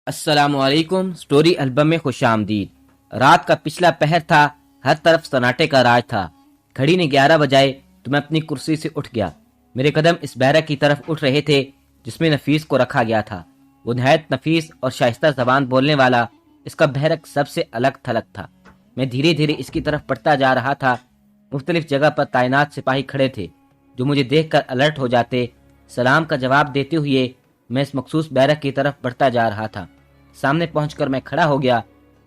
السلام علیکم۔ Story album میں خوش آمدید۔ رات کا پچھلا پہر تھا، ہر طرف سناٹے کا راج تھا۔ گھڑی نے 11 بجائے تو میں اپنی کرسی سے اٹھ گیا۔ میرے قدم اس بیرک کی طرف اٹھ رہے تھے جس میں نفیس کو رکھا گیا تھا۔ وہ نہایت نفیس اور شائستہ زبان بولنے والا اس کا بیرک سب سے الگ تھلگ تھا۔ میں دھیرے دھیرے اس کی طرف بڑھتا جا رہا تھا۔ مختلف جگہ پر تعینات سپاہی کھڑے تھے جو مجھے دیکھ کر الرٹ ہو جاتے۔ سلام کا جواب دیتے ہوئے میں اس مخصوص بیرک کی طرف بڑھتا جا رہا تھا۔ سامنے پہنچ کر میں کھڑا ہو گیا،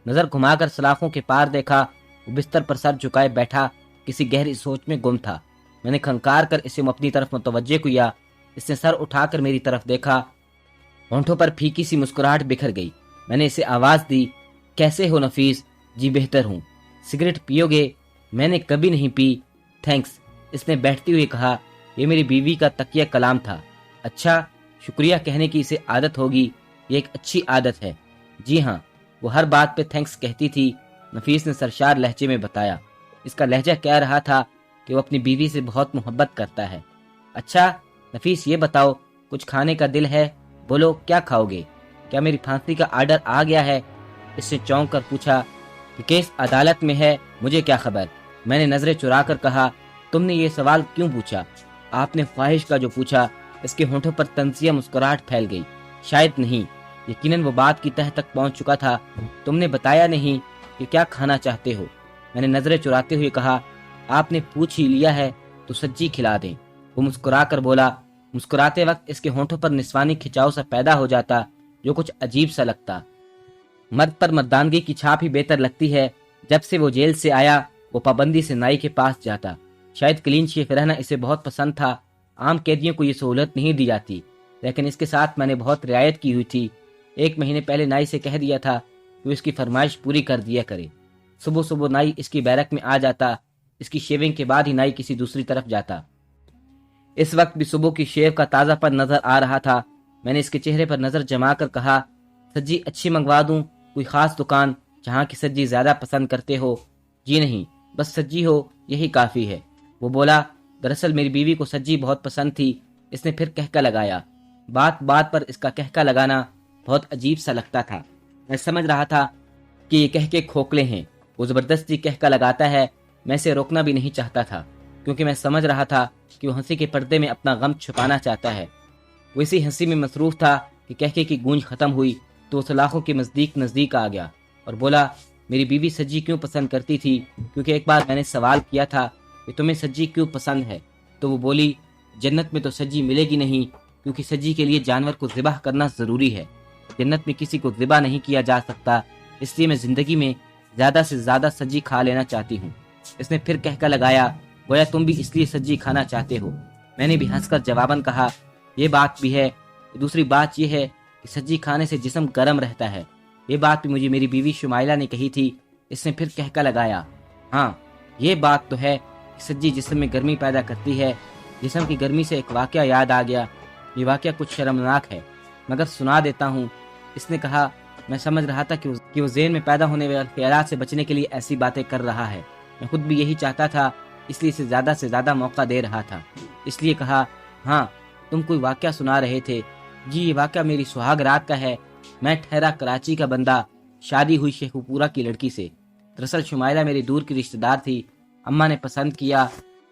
نظر گھما کر سلاخوں کے پار دیکھا۔ وہ بستر پر سر جھکائے بیٹھا کسی گہری سوچ میں گم تھا۔ میں نے کھنکار کر اسے اپنی طرف متوجہ کیا۔ اس نے سر اٹھا کر میری طرف دیکھا، ہونٹوں پر پھیکی سی مسکراہٹ بکھر گئی۔ میں نے اسے آواز دی، کیسے ہو نفیس؟ جی بہتر ہوں۔ سگریٹ پیو گے؟ میں نے کبھی نہیں پی، تھینکس، اس نے بیٹھتے ہوئے کہا۔ یہ میری بیوی کا تکیہ کلام تھا۔ اچھا، شکریہ کہنے کی اسے عادت ہوگی، یہ ایک اچھی عادت ہے۔ جی ہاں، وہ ہر بات پہ تھینکس کہتی تھی، نفیس نے سرشار لہجے میں بتایا۔ اس کا لہجہ کہہ رہا تھا کہ وہ اپنی بیوی سے بہت محبت کرتا ہے۔ اچھا نفیس، یہ بتاؤ کچھ کھانے کا دل ہے؟ بولو، کیا کھاؤ گے؟ کیا میری پھانسی کا آرڈر آ گیا ہے؟ اس نے چونک کر پوچھا۔ کہ کیس عدالت میں ہے، مجھے کیا خبر؟ میں نے نظریں چرا کر کہا۔ تم نے یہ سوال کیوں پوچھا؟ آپ نے خواہش کا جو پوچھا۔ اس کے ہونٹوں پر طنزیہ مسکراہٹ پھیل گئی۔ شاید نہیں، یقیناً وہ بات کی تہ تک پہنچ چکا تھا۔ تم نے بتایا نہیں کہ کیا کھانا چاہتے ہو؟ میں نے نظریں چراتے ہوئے کہا۔ آپ نے پوچھ ہی لیا ہے تو سجی کھلا دیں، وہ مسکرا کر بولا۔ مسکراتے وقت اس کے ہونٹوں پر نسوانی کھچاؤ سا پیدا ہو جاتا جو کچھ عجیب سا لگتا۔ مرد پر مردانگی کی چھاپ ہی بہتر لگتی ہے۔ جب سے وہ جیل سے آیا وہ پابندی سے نائی کے پاس جاتا۔ شاید کلین شیف رہنا اسے بہت پسند تھا۔ عام قیدیوں کو یہ سہولت نہیں دی جاتی، لیکن اس کے ساتھ میں نے بہت رعایت کی ہوئی تھی۔ 1 مہینے پہلے نائی سے کہہ دیا تھا کہ وہ اس کی فرمائش پوری کر دیا کرے۔ صبح صبح نائی اس کی بیرک میں آ جاتا۔ اس کی شیونگ کے بعد ہی نائی کسی دوسری طرف جاتا۔ اس وقت بھی صبح کی شیو کا تازہ پن نظر آ رہا تھا۔ میں نے اس کے چہرے پر نظر جما کر کہا، سجی اچھی منگوا دوں؟ کوئی خاص دکان جہاں کی سجی زیادہ پسند کرتے ہو؟ جی نہیں، بس سجی ہو یہی کافی ہے، وہ بولا۔ دراصل میری بیوی کو سجی بہت پسند تھی۔ اس نے پھر کہکا لگایا۔ بات بات پر اس کا کہکا لگانا بہت عجیب سا لگتا تھا۔ میں سمجھ رہا تھا کہ یہ کہکے کھوکھلے ہیں۔ وہ زبردستی کہکا لگاتا ہے، میں اسے روکنا بھی نہیں چاہتا تھا، کیونکہ میں سمجھ رہا تھا کہ وہ ہنسی کے پردے میں اپنا غم چھپانا چاہتا ہے۔ وہ اسی ہنسی میں مصروف تھا کہ کہکے کی گونج ختم ہوئی تو وہ سلاخوں کے نزدیک آ گیا اور بولا، میری بیوی سجی کیوں پسند کرتی تھی؟ کیونکہ ایک بار میں نے سوال کیا تھا کہ تمہیں سجی کیوں پسند ہے، تو وہ بولی، جنت میں تو سجی ملے گی نہیں، کیونکہ سجی کے لیے جانور کو ذبح کرنا ضروری ہے۔ جنت میں کسی کو ذبح نہیں کیا جا سکتا، اس لیے میں زندگی میں زیادہ سے زیادہ سجی کھا لینا چاہتی ہوں۔ اس نے پھر کہکا لگایا، گویا تم بھی اس لیے سجی کھانا چاہتے ہو۔ میں نے بھی ہنس کر جواباً کہا، یہ بات بھی ہے۔ دوسری بات یہ ہے کہ سجی کھانے سے جسم گرم رہتا ہے۔ یہ بات بھی مجھے میری بیوی شمائلہ نے کہی تھی۔ اس نے پھر کہکا لگایا، ہاں یہ بات تو ہے کہ سجی جسم میں گرمی پیدا کرتی ہے۔ جسم کی گرمی سے ایک واقعہ یاد آ گیا۔ یہ واقعہ کچھ شرمناک ہے مگر سنا دیتا ہوں۔ اس نے کہا۔ میں سمجھ رہا تھا کہ وہ ذہن میں پیدا ہونے والے خیالات سے بچنے کے لیے ایسی باتیں کر رہا ہے۔ میں خود بھی یہی چاہتا تھا، اس لیے اسے زیادہ سے زیادہ موقع دے رہا تھا۔ اس لیے کہا، ہاں تم کوئی واقعہ سنا رہے تھے؟ جی یہ واقعہ میری سہاگ رات کا ہے۔ میں ٹھہرا کراچی کا بندہ، شادی ہوئی شیخ پورہ کی لڑکی سے۔ دراصل شمائلہ میری دور کی رشتہ دار تھی۔ اماں نے پسند کیا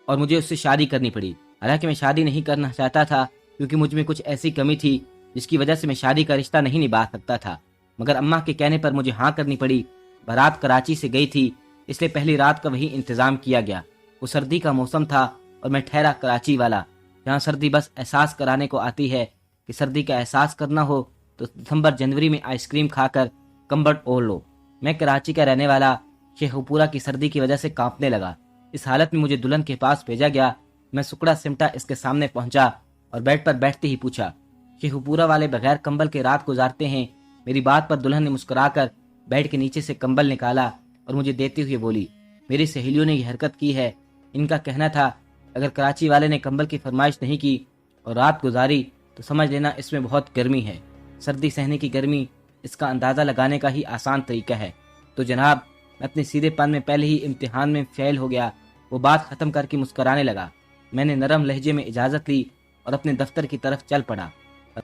اور مجھے اس سے شادی کرنی پڑی۔ حالانکہ میں شادی نہیں کرنا چاہتا تھا، کیونکہ مجھ میں کچھ ایسی کمی تھی جس کی وجہ سے میں شادی کا رشتہ نہیں نبھا سکتا تھا، مگر اماں کے کہنے پر مجھے ہاں کرنی پڑی۔ بارات کراچی سے گئی تھی، اس لیے پہلی رات کا وہی انتظام کیا گیا۔ وہ سردی کا موسم تھا اور میں ٹھہرا کراچی والا، جہاں سردی بس احساس کرانے کو آتی ہے۔ کہ سردی کا احساس کرنا ہو تو دسمبر جنوری میں آئس کریم کھا کر کمبل اوڑھ لو۔ میں کراچی کا رہنے والا شیخ پورہ کی سردی کی وجہ سے کانپنے لگا۔ اس حالت میں مجھے دلہن کے پاس بھیجا گیا۔ میں سکڑا سمٹا اس کے سامنے پہنچا اور بیڈ پر بیٹھتے ہی پوچھا، شیخ پورہ والے بغیر کمبل کے رات گزارتے ہیں؟ میری بات پر دلہن نے مسکرا کر بیڈ کے نیچے سے کمبل نکالا اور مجھے دیتے ہوئے بولی، میری سہیلیوں نے یہ حرکت کی ہے۔ ان کا کہنا تھا اگر کراچی والے نے کمبل کی فرمائش نہیں کی اور رات گزاری تو سمجھ لینا اس میں بہت گرمی ہے۔ سردی سہنے کی گرمی، اس کا اندازہ لگانے کا ہی آسان طریقہ ہے۔ تو جناب، میں اپنے سیدھے پن میں پہلے ہی امتحان میں فیل ہو گیا۔ وہ بات ختم کر کے مسکرانے لگا۔ میں نے نرم لہجے میں اجازت لی اور اپنے دفتر کی طرف چل پڑا۔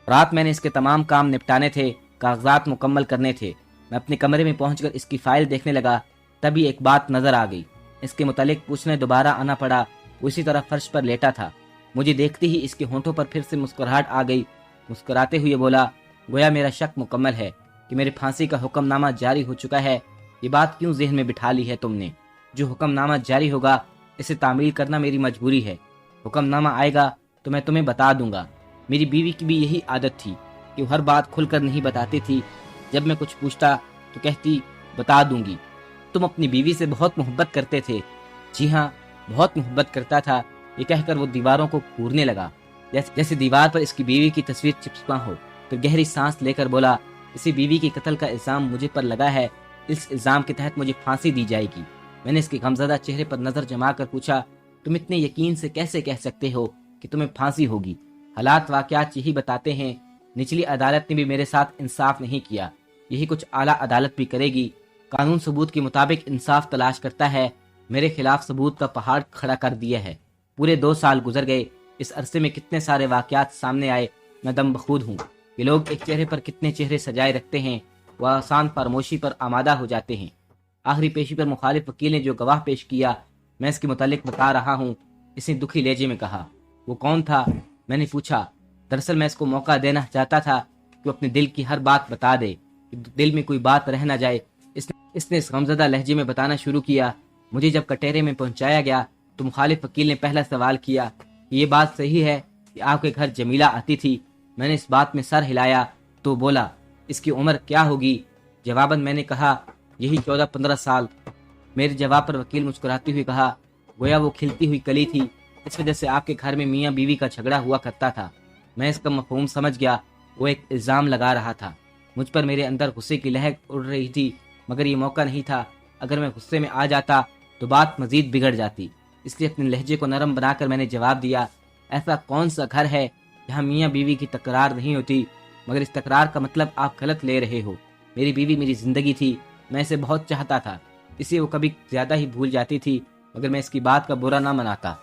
رات میں نے اس کے تمام کام نپٹانے تھے۔ کاغذات مکمل کرنے تھے۔ میں اپنے کمرے میں پہنچ کر اس کی فائل دیکھنے لگا، تبھی ایک بات نظر آ گئی۔ اس کے متعلق پوچھنے دوبارہ آنا پڑا۔ وہ اسی طرح فرش پر لیٹا تھا۔ مجھے دیکھتے ہی اس کے ہونٹوں پر پھر سے مسکراہٹ آ گئی۔ مسکراتے ہوئے بولا، گویا میرا شک مکمل ہے کہ میرے پھانسی کا حکم نامہ جاری ہو چکا ہے۔ یہ بات کیوں ذہن میں بٹھا لی ہے تم نے؟ جو حکم نامہ جاری ہوگا اسے تعمیل کرنا میری مجبوری ہے۔ حکم نامہ آئے گا تو میں تمہیں بتا دوں گا۔ میری بیوی کی بھی یہی عادت تھی کہ وہ ہر بات کھل کر نہیں بتاتی تھی۔ جب میں کچھ پوچھتا تو کہتی بتا دوں گی۔ تم اپنی بیوی سے بہت محبت کرتے تھے؟ جی ہاں، بہت محبت کرتا تھا۔ یہ کہہ کر وہ دیواروں کو گھورنے لگا، جیسے دیوار پر اس کی بیوی کی تصویر چپکا ہو۔ پھر گہری سانس لے کر بولا، اسی بیوی کے قتل کا الزام مجھے پر لگا ہے۔ اس الزام کے تحت مجھے پھانسی دی جائے گی۔ میں نے اس کے غمزدہ چہرے پر نظر جما کر پوچھا، تم اتنے یقین سے کیسے کہہ سکتے ہو کہ تمہیں پھانسی ہوگی؟ حالات واقعات یہی بتاتے ہیں۔ نچلی عدالت نے بھی میرے ساتھ انصاف نہیں کیا، یہی کچھ اعلیٰ عدالت بھی کرے گی۔ قانون ثبوت کے مطابق انصاف تلاش کرتا ہے، میرے خلاف ثبوت کا پہاڑ کھڑا کر دیا ہے۔ پورے 2 سال گزر گئے، اس عرصے میں کتنے سارے واقعات سامنے آئے، میں دم بخود ہوں۔ یہ لوگ ایک چہرے پر کتنے چہرے سجائے رکھتے ہیں، وہ آسان فراموشی پر آمادہ ہو جاتے ہیں۔ آخری پیشی پر مخالف وکیل نے جو گواہ پیش کیا، میں اس کے متعلق بتا رہا ہوں۔ اس نے دکھی لہجے میں کہا، وہ کون تھا؟ میں نے پوچھا۔ دراصل میں اس کو موقع دینا چاہتا تھا کہ وہ اپنے دل کی ہر بات بتا دے، کہ دل میں کوئی بات رہ نہ جائے۔ اس نے اس غمزدہ لہجے میں بتانا شروع کیا، مجھے جب کٹہرے میں پہنچایا گیا تو مخالف وکیل نے پہلا سوال کیا کہ یہ بات صحیح ہے کہ آپ کے گھر جمیلہ آتی تھی؟ میں نے اس بات میں سر ہلایا تو بولا، اس کی عمر کیا ہوگی؟ جواباً میں نے کہا، یہی 14-15 سال۔ میرے جواب پر وکیل مسکراتے ہوئے کہا، گویا وہ کھلتی ہوئی کلی تھی، اس وجہ سے آپ کے گھر میں میاں بیوی کا جھگڑا ہوا کرتا تھا۔ میں اس کا مفہوم سمجھ گیا، وہ ایک الزام لگا رہا تھا۔ مجھ پر میرے اندر غصے کی لہر اڑ رہی تھی، مگر یہ موقع نہیں تھا۔ اگر میں غصے میں آ جاتا تو بات مزید بگڑ جاتی، اس لیے اپنے لہجے کو نرم بنا کر میں نے جواب دیا، ایسا کون سا گھر ہے جہاں میاں بیوی کی تکرار نہیں ہوتی؟ مگر اس تکرار کا مطلب آپ غلط لے رہے ہو۔ میری بیوی میری زندگی تھی، میں اسے بہت چاہتا تھا، اس لیے وہ کبھی زیادہ ہی بھول جاتی تھی، مگر میں اس کی بات کا برا نہ مناتا۔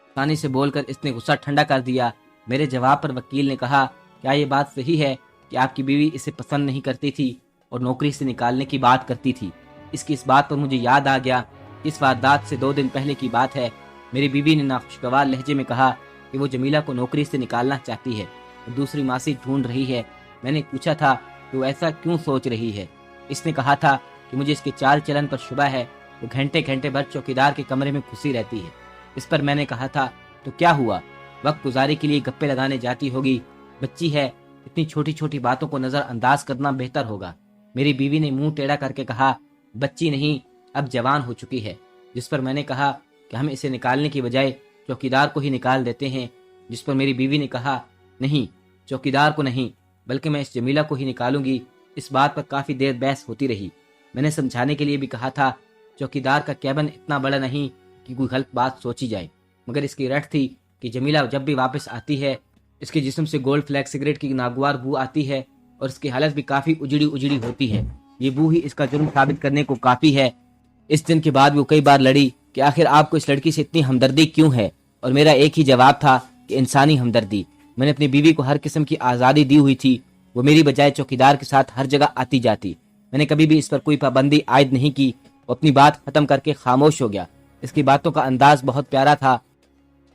آسانی سے بول کر اس نے غصہ ٹھنڈا کر دیا۔ میرے جواب پر وکیل نے کہا، کیا یہ بات صحیح ہے کہ آپ کی بیوی اسے پسند نہیں کرتی تھی اور نوکری سے نکالنے کی بات کرتی تھی؟ اس کی اس بات پر مجھے یاد آ گیا، اس واردات سے 2 دن پہلے کی بات ہے۔ میری بیوی نے ناخوشگوار لہجے میں کہا کہ وہ جمیلہ کو نوکری سے نکالنا چاہتی ہے اور دوسری ماسی ڈھونڈ رہی ہے۔ میں نے پوچھا تھا کہ وہ ایسا کیوں سوچ رہی ہے؟ اس نے کہا تھا کہ مجھے اس کے چال چلن پر شبہ ہے، وہ گھنٹے گھنٹے بھر چوکیدار کے کمرے میں گھسی رہتی ہے۔ اس پر میں نے کہا تھا، تو کیا ہوا؟ وقت گزاری کے لیے گپے لگانے جاتی ہوگی، بچی ہے، اتنی چھوٹی چھوٹی باتوں کو نظر انداز کرنا بہتر ہوگا۔ میری بیوی نے منہ ٹیڑھا کر کے کہا، بچی نہیں، اب جوان ہو چکی ہے۔ جس پر میں نے کہا کہ ہم اسے نکالنے کی بجائے چوکیدار کو ہی نکال دیتے ہیں۔ جس پر میری بیوی نے کہا، نہیں، چوکیدار کو نہیں، بلکہ میں اس جمیلہ کو ہی نکالوں گی۔ اس بات پر کافی دیر بحث ہوتی رہی۔ میں نے سمجھانے کے لیے بھی کہا تھا، چوکیدار کا کیبن اتنا بڑا نہیں کہ کوئی غلط بات سوچی جائے، مگر اس کی رٹ تھی کہ جمیلہ جب بھی واپس آتی ہے، اس کے جسم سے گولڈ فلیگ سگریٹ کی ناگوار بو آتی ہے اور اس کی حالت بھی کافی اجڑی اجڑی ہوتی ہے۔ یہ بو ہی اس کا جرم ثابت کرنے کو کافی ہے۔ اس دن کے بعد وہ کئی بار لڑی کہ آخر آپ کو اس لڑکی سے اتنی ہمدردی کیوں ہے، اور میرا ایک ہی جواب تھا کہ انسانی ہمدردی۔ میں نے اپنی بیوی کو ہر قسم کی آزادی دی ہوئی تھی، وہ میری بجائے چوکیدار کے ساتھ ہر جگہ آتی جاتی۔ میں نے کبھی بھی اس پر کوئی پابندی عائد نہیں کی۔ وہ اپنی بات ختم کر کے خاموش ہو گیا۔ اس کی باتوں کا انداز بہت پیارا تھا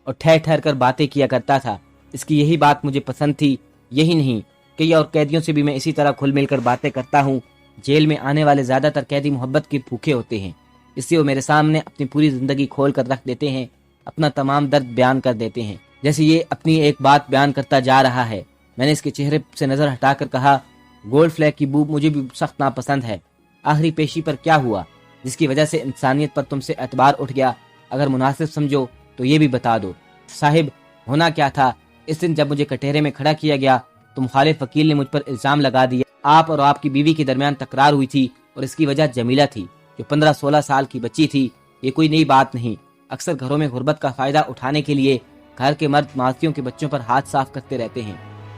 اور ٹھہر ٹھہر کر باتیں کیا کرتا تھا۔ اس کی یہی بات مجھے پسند تھی۔ یہی نہیں، کئی اور قیدیوں سے بھی میں اسی طرح کھل مل کر باتیں کرتا ہوں۔ جیل میں آنے والے زیادہ تر قیدی محبت کے بھوکے ہوتے ہیں، اس لیے وہ میرے سامنے اپنی پوری زندگی کھول کر رکھ دیتے ہیں، اپنا تمام درد بیان کر دیتے ہیں، جیسے یہ اپنی ایک بات بیان کرتا جا رہا ہے۔ میں نے اس کے چہرے سے نظر ہٹا کر کہا، گولڈ فلیگ کی بو مجھے بھی سخت ناپسند ہے۔ آخری پیشی پر کیا ہوا جس کی وجہ سے انسانیت پر تم سے اعتبار اٹھ گیا؟ اگر مناسب سمجھو تو یہ بھی بتا دو۔ صاحب، ہونا کیا تھا، اس دن جب مجھے کٹہرے میں کھڑا کیا گیا تو مخالف وکیل نے مجھ پر الزام لگا دیا، آپ اور آپ کی بیوی کے درمیان تکرار ہوئی تھی اور اس کی وجہ جمیلہ تھی، جو 15-16 سال کی بچی تھی۔ یہ کوئی نئی بات نہیں، اکثر گھروں میں غربت کا فائدہ اٹھانے کے لیے گھر کے مرد معاشیوں کے بچوں پر ہاتھ صاف کرتے رہتے ہیں۔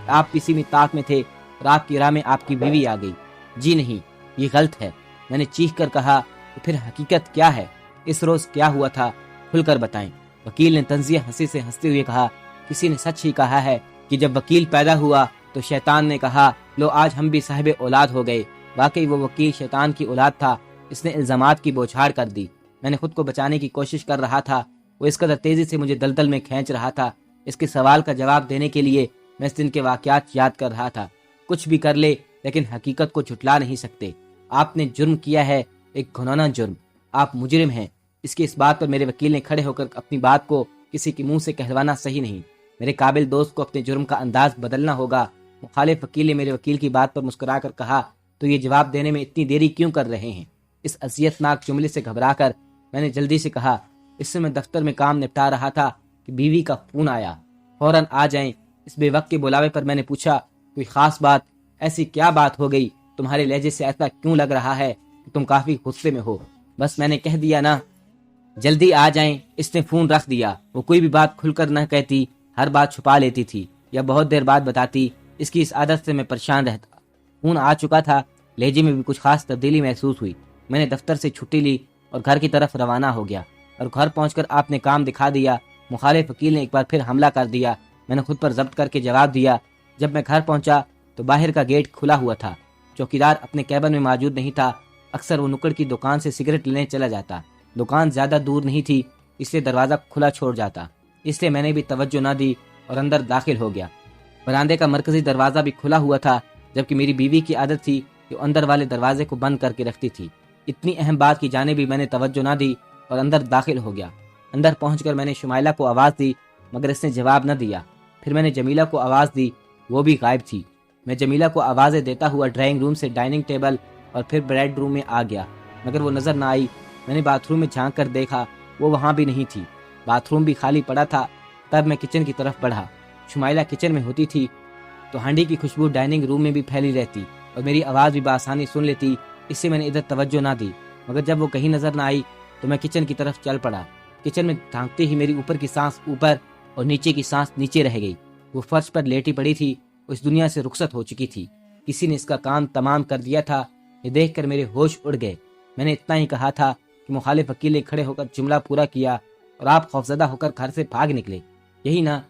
آپ کسی بھی طاق میں تھے اور آپ کی راہ میں آپ کی بیوی آ گئی۔ جی نہیں، یہ غلط ہے، میں نے چیخ کر کہا۔ تو پھر حقیقت کیا ہے؟ اس روز کیا ہوا تھا، کھل کر بتائیں۔ وکیل نے طنزیہ ہنسی سے ہنستے ہوئے کہا، کسی نے سچ ہی کہا ہے کہ جب وکیل پیدا ہوا تو شیطان نے کہا لو آج ہم بھی صاحب اولاد ہو گئے۔ واقعی وہ وکیل شیطان کی اولاد تھا۔ اس نے الزامات کی بوچھاڑ کر دی۔ میں نے خود کو بچانے کی کوشش کر رہا تھا، وہ اس قدر تیزی سے مجھے دلدل میں کھینچ رہا تھا۔ اس کے سوال کا جواب دینے کے لیے میں اس دن کے واقعات یاد کر رہا تھا۔ کچھ بھی کر لے لیکن حقیقت کو جھٹلا نہیں سکتے۔ آپ نے جرم کیا ہے، ایک گھناؤنا جرم۔ آپ مجرم ہیں۔ اس بات پر میرے وکیل نے کھڑے ہو کر اپنی بات کو کسی کے منہ سے کہلوانا صحیح نہیں۔ میرے قابل دوست کو اپنے جرم کا انداز بدلنا ہوگا۔ مخالف وکیل نے میرے وکیل کی بات پر مسکرا کر کہا تو یہ جواب دینے میں اتنی دیری کیوں کر رہے ہیں؟ اس اذیت ناک جملے سے گھبرا کر میں نے جلدی سے کہا اس سے میں دفتر میں کام نپٹا رہا تھا کہ بیوی کا فون آیا، فوراً آ جائیں۔ اس بے وقت کے بلاوے پر میں نے پوچھا کوئی خاص بات؟ ایسی کیا بات ہو گئی؟ تمہارے لہجے سے ایسا کیوں لگ رہا ہے کہ تم کافی غصے میں ہو؟ بس میں نے کہہ دیا نا، جلدی آ جائیں۔ اس نے فون رکھ دیا۔ وہ کوئی بھی بات کھل کر نہ کہتی، ہر بات چھپا لیتی تھی یا بہت دیر بعد بتاتی۔ اس کی اس عادت سے میں پریشان رہتا۔ فون آ چکا تھا، لہجے میں بھی کچھ خاص تبدیلی محسوس ہوئی۔ میں نے دفتر سے چھٹی لی اور گھر کی طرف روانہ ہو گیا، اور گھر پہنچ کر آپ نے کام دکھا دیا۔ مخالف وکیل نے ایک بار پھر حملہ کر دیا۔ میں نے خود پر ضبط کر کے جواب دیا۔ جب میں گھر پہنچا تو باہر کا گیٹ کھلا ہوا تھا۔ چوکیدار اپنے کیبن میں موجود نہیں تھا۔ اکثر وہ نکڑ کی دکان سے سگریٹ لینے چلا جاتا۔ دکان زیادہ دور نہیں تھی، اس لیے دروازہ کھلا چھوڑ جاتا۔ اس لیے میں نے بھی توجہ نہ دی اور اندر داخل ہو گیا۔ برآمدے کا مرکزی دروازہ بھی کھلا ہوا تھا، جبکہ میری بیوی کی عادت تھی کہ وہ اندر والے دروازے کو بند کر کے رکھتی تھی۔ اتنی اہم بات کی جانب بھی میں نے توجہ نہ دی اور اندر داخل ہو گیا۔ اندر پہنچ کر میں نے شمائلہ کو آواز دی مگر اس نے جواب نہ دیا۔ پھر میں نے جمیلہ کو آواز دی، وہ بھی غائب تھی۔ میں جمیلہ کو آوازیں دیتا ہوا ڈرائنگ روم سے ڈائننگ ٹیبل اور پھر بیڈ روم میں آ گیا، مگر وہ نظر نہ آئی۔ میں نے باتھ روم میں جھانک کر دیکھا، وہ وہاں بھی نہیں تھی۔ باتھ روم بھی خالی پڑا تھا۔ تب میں کچن کی طرف بڑھا۔ شمائلہ کچن میں ہوتی تھی تو ہانڈی کی خوشبو ڈائننگ روم میں بھی پھیلی رہتی اور میری آواز بھی بآسانی سن لیتی، اس سے میں نے ادھر توجہ نہ دی۔ مگر جب وہ کہیں نظر نہ آئی تو میں کچن کی طرف چل پڑا۔ کچن میں دھانکتے ہی میری اوپر کی سانس اوپر اور نیچے کی سانس نیچے رہ گئی۔ وہ فرش پر لیٹی پڑی تھی، اس دنیا سے رخصت ہو چکی تھی۔ کسی نے اس کا کام تمام کر دیا تھا۔ یہ دیکھ کر میرے ہوش اڑ گئے۔ میں نے اتنا ہی کہا تھا کہ مخالف وکیل نے کھڑے ہو کر جملہ پورا کیا اور آپ خوفزدہ ہو کر گھر سے بھاگ نکلے، یہی نا؟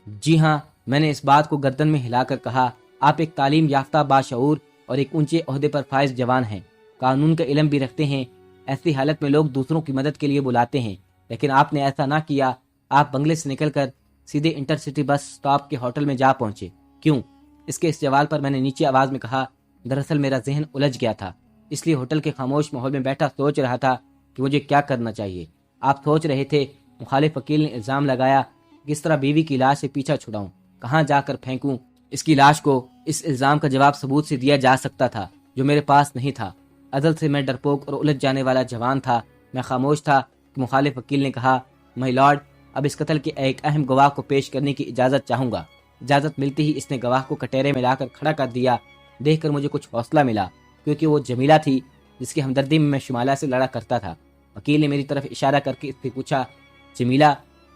جی ہاں، میں نے اس بات کو گردن میں ہلا کر کہا۔ آپ ایک تعلیم یافتہ، باشعور اور ایک اونچے عہدے پر فائز جوان ہیں، قانون کا علم بھی رکھتے ہیں۔ ایسی حالت میں لوگ دوسروں کی مدد کے لیے بلاتے ہیں، لیکن آپ نے ایسا نہ کیا۔ آپ بنگلے سے نکل کر سیدھے انٹرسٹی بس سٹاپ کے ہوٹل میں جا پہنچے۔ کیوں؟ اس کے اس سوال پر میں نے نیچے آواز میں کہا دراصل میرا ذہن الجھ گیا تھا، اس لیے ہوٹل کے خاموش ماحول میں بیٹھا سوچ رہا تھا کہ مجھے کیا کرنا چاہیے۔ آپ سوچ رہے تھے؟ مخالف وکیل نے الزام لگایا، کس طرح بیوی کی لاش سے پیچھا چھڑاؤں، کہاں جا کر پھینکوں؟ اس کی لاش کو اس الزام کا جواب ثبوت سے دیا جا سکتا تھا جو میرے پاس نہیں تھا۔ ازل سے میں ڈرپوک اور الجھ جانے والا جوان تھا۔ میں خاموش تھا کہ مخالف وکیل نے کہا مائی لارڈ، اب اس قتل کے ایک اہم گواہ کو پیش کرنے کی اجازت چاہوں گا۔ اجازت ملتی ہی اس نے گواہ کو کٹہرے میں لا کر کھڑا کر دیا۔ دیکھ کر مجھے کچھ حوصلہ ملا، کیونکہ وہ جمیلہ تھی جس کی ہمدردی میں شمالہ سے لڑا کرتا تھا۔ وکیل نے میری طرف اشارہ کر کے اس سے پوچھا جمیلہ،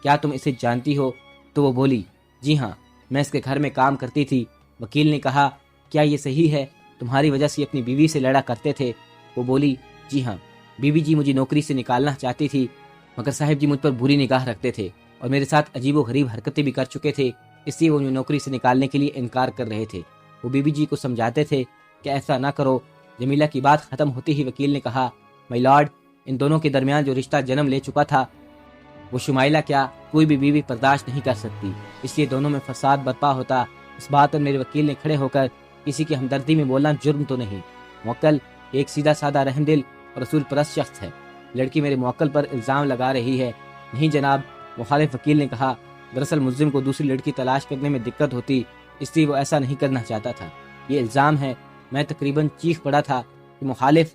کیا تم اسے جانتی ہو؟ تو وہ بولی جی ہاں، میں اس کے گھر میں کام کرتی تھی۔ وکیل نے کہا کیا یہ صحیح ہے؟ تمہاری وجہ سے اپنی بیوی سے لڑا کرتے تھے؟ وہ بولی جی ہاں، بیوی جی مجھے نوکری سے نکالنا چاہتی تھی، مگر صاحب جی مجھ پر بری نگاہ رکھتے تھے اور میرے ساتھ عجیب و غریب حرکتیں بھی کر چکے تھے، اس لیے وہ مجھے نوکری سے نکالنے کے لیے انکار کر رہے تھے۔ وہ بیوی جی کو سمجھاتے تھے کہ ایسا نہ کرو۔ جمیلہ کی بات ختم ہوتی ہی وکیل نے کہا مائی لارڈ، ان دونوں کے درمیان جو رشتہ جنم لے چکا تھا وہ شمائلہ کیا کوئی بھی بیوی برداشت نہیں کر سکتی، اس لیے دونوں میں فساد برپا ہوتا۔ اس بات پر میرے وکیل نے کھڑے ہو کر کسی کی ہمدردی میں بولنا جرم تو نہیں؟ موکل ایک سیدھا سادہ رحم دل اور رسول پرست شخص ہے، لڑکی میرے موکل پر الزام لگا رہی ہے۔ نہیں جناب، مخالف وکیل نے کہا، دراصل ملزم کو دوسری لڑکی تلاش کرنے میں دقت ہوتی، اس لیے وہ ایسا نہیں کرنا چاہتا تھا۔ یہ الزام ہے۔ میں تقریباً چیخ پڑا تھا کہ مخالف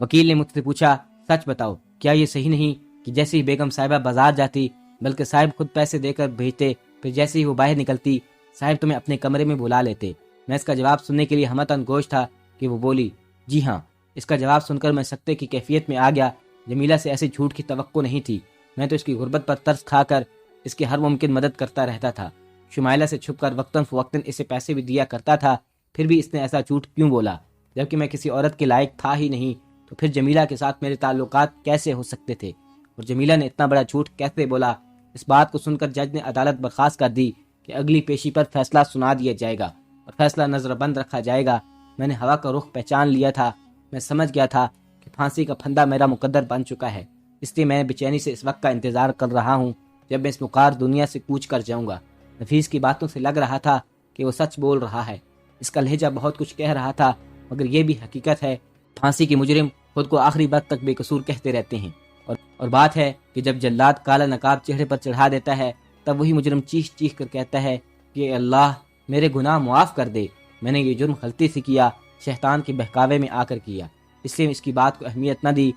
وکیل نے مجھ سے پوچھا سچ بتاؤ، کیا یہ صحیح نہیں کہ جیسے ہی بیگم صاحبہ بازار جاتی بلکہ صاحب خود پیسے دے کر بھیجتے، پھر جیسے ہی وہ باہر نکلتی صاحب تمہیں اپنے کمرے میں بلا لیتے؟ میں اس کا جواب سننے کے لیے ہمتن گوش تھا کہ وہ بولی جی ہاں۔ اس کا جواب سن کر میں سکتے کی کیفیت میں آ گیا۔ جمیلہ سے ایسے جھوٹ کی توقع نہیں تھی۔ میں تو اس کی غربت پر ترس کھا کر اس کی ہر ممکن مدد کرتا رہتا تھا۔ شمائلہ سے چھپ کر وقتاً فوقتاً اسے پیسے بھی دیا کرتا تھا، پھر بھی اس نے ایسا جھوٹ کیوں بولا؟ جبکہ میں کسی عورت کے لائق تھا ہی نہیں، تو پھر جمیلہ کے ساتھ میرے تعلقات کیسے ہو سکتے تھے؟ اور جمیلہ نے اتنا بڑا جھوٹ کیسے بولا؟ اس بات کو سن کر جج نے عدالت برخاست کر دی کہ اگلی پیشی پر فیصلہ سنا دیا جائے گا۔ اور فیصلہ نظر بند رکھا جائے گا۔ میں نے ہوا کا رخ پہچان لیا تھا۔ میں سمجھ گیا تھا کہ پھانسی کا پھندا میرا مقدر بن چکا ہے، اس لیے میں بے چینی سے اس وقت کا انتظار کر رہا ہوں جب میں اس مقار دنیا سے کوچ کر جاؤں گا۔ نفیس کی باتوں سے لگ رہا تھا کہ وہ سچ بول رہا ہے۔ اس کا لہجہ بہت کچھ کہہ رہا تھا، مگر یہ بھی حقیقت ہے، پھانسی کے مجرم خود کو آخری وقت تک بے قصور کہتے رہتے ہیں، اور بات ہے کہ جب جلاد کالا نقاب چہرے پر چڑھا دیتا ہے تب وہی مجرم چیخ چیخ کر کہتا ہے کہ اللہ میرے گناہ معاف کر دے، میں نے یہ جرم غلطی سے کیا، شیطان کے بہکاوے میں آ کر کیا۔ اس لیے اس کی بات کو اہمیت نہ دی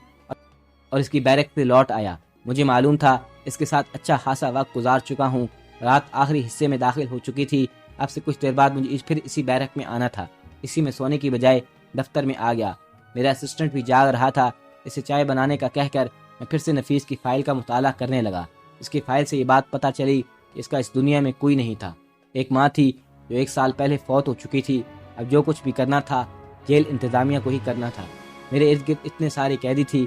اور اس کی بیرک سے لوٹ آیا۔ مجھے معلوم تھا اس کے ساتھ اچھا خاصا وقت گزار چکا ہوں، رات آخری حصے میں داخل ہو چکی تھی۔ اب سے کچھ دیر بعد مجھے پھر اسی بیرک میں آنا تھا۔ اسی میں سونے کی بجائے دفتر میں آ گیا۔ میرا اسسٹنٹ بھی جاگ رہا تھا۔ اسے چائے بنانے کا کہہ کر میں پھر سے نفیس کی فائل کا مطالعہ کرنے لگا۔ اس کی فائل سے یہ بات پتہ چلی کہ اس کا اس دنیا میں کوئی نہیں تھا۔ ایک ماں تھی جو 1 سال پہلے فوت ہو چکی تھی۔ اب جو کچھ بھی کرنا تھا جیل انتظامیہ کو ہی کرنا تھا۔ میرے ارد گرد اتنے سارے قیدی تھی،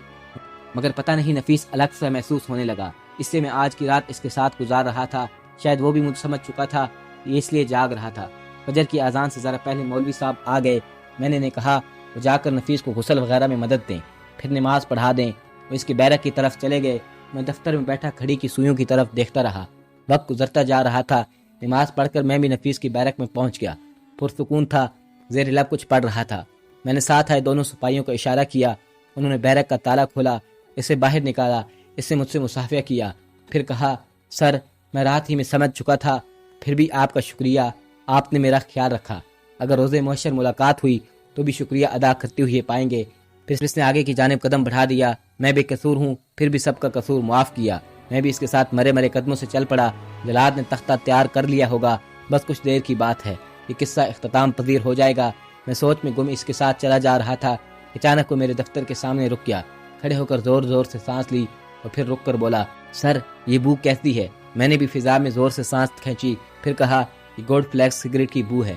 مگر پتہ نہیں نفیس الگ سا محسوس ہونے لگا۔ اس سے میں آج کی رات اس کے ساتھ گزار رہا تھا۔ شاید وہ بھی مجھ سمجھ چکا تھا کہ یہ اس لیے جاگ رہا تھا۔ فجر کی اذان سے ذرا پہلے مولوی صاحب آ گئے۔ میں نے کہا وہ جا کر نفیس کو غسل وغیرہ میں مدد دیں، پھر نماز پڑھا دیں۔ وہ اس کے بیرک کی طرف چلے گئے۔ میں دفتر میں بیٹھا گھڑی کی سوئیوں کی طرف دیکھتا رہا۔ وقت گزرتا جا رہا تھا۔ نماز پڑھ کر میں بھی نفیس کی بیرک میں پہنچ گیا۔ پرسکون تھا، زیر لب کچھ پڑھ رہا تھا۔ میں نے ساتھ آئے دونوں سپاہیوں کو اشارہ کیا۔ انہوں نے بیرک کا تالا کھولا، اسے باہر نکالا، اس نے مجھ سے مصافحہ کیا، پھر کہا سر میں رات ہی میں سمجھ چکا تھا، پھر بھی آپ کا شکریہ، آپ نے میرا خیال رکھا۔ اگر روز محشر ملاقات ہوئی تو بھی شکریہ ادا کرتے ہوئے پائیں گے۔ پھر اس نے آگے کی جانب قدم بڑھا دیا۔ میں بے قصور ہوں، پھر بھی سب کا قصور معاف کیا۔ میں بھی اس کے ساتھ مرے مرے قدموں سے چل پڑا۔ جلاد نے تختہ تیار کر لیا ہوگا، بس کچھ دیر کی بات ہے، یہ قصہ اختتام پذیر ہو جائے گا۔ میں سوچ میں گم اس کے ساتھ چلا جا رہا تھا، اچانک وہ میرے دفتر کے سامنے رک گیا۔ کھڑے ہو کر زور زور سے سانس لی اور پھر رک کر بولا سر یہ بو کیسی ہے؟ میں نے بھی فضا میں زور سے سانس کھینچی، پھر کہا یہ گولڈ فلیکس سگریٹ کی بو ہے۔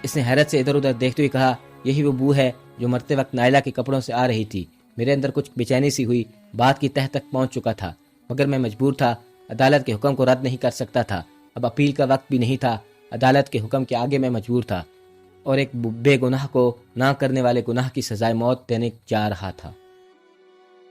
اس نے حیرت سے ادھر ادھر دیکھتے ہوئے کہا یہی وہ بو ہے جو مرتے وقت نائلہ کے کپڑوں سے آ رہی تھی۔ میرے اندر کچھ بے چینی سی ہوئی، بات کی تہ تک پہنچ چکا تھا، مگر میں مجبور تھا، عدالت کے حکم کو رد نہیں کر سکتا تھا۔ اب اپیل کا وقت بھی نہیں تھا، عدالت کے حکم کے آگے میں مجبور تھا اور ایک بے گناہ کو نہ کرنے والے گناہ کی سزائے موت دینے جا رہا تھا۔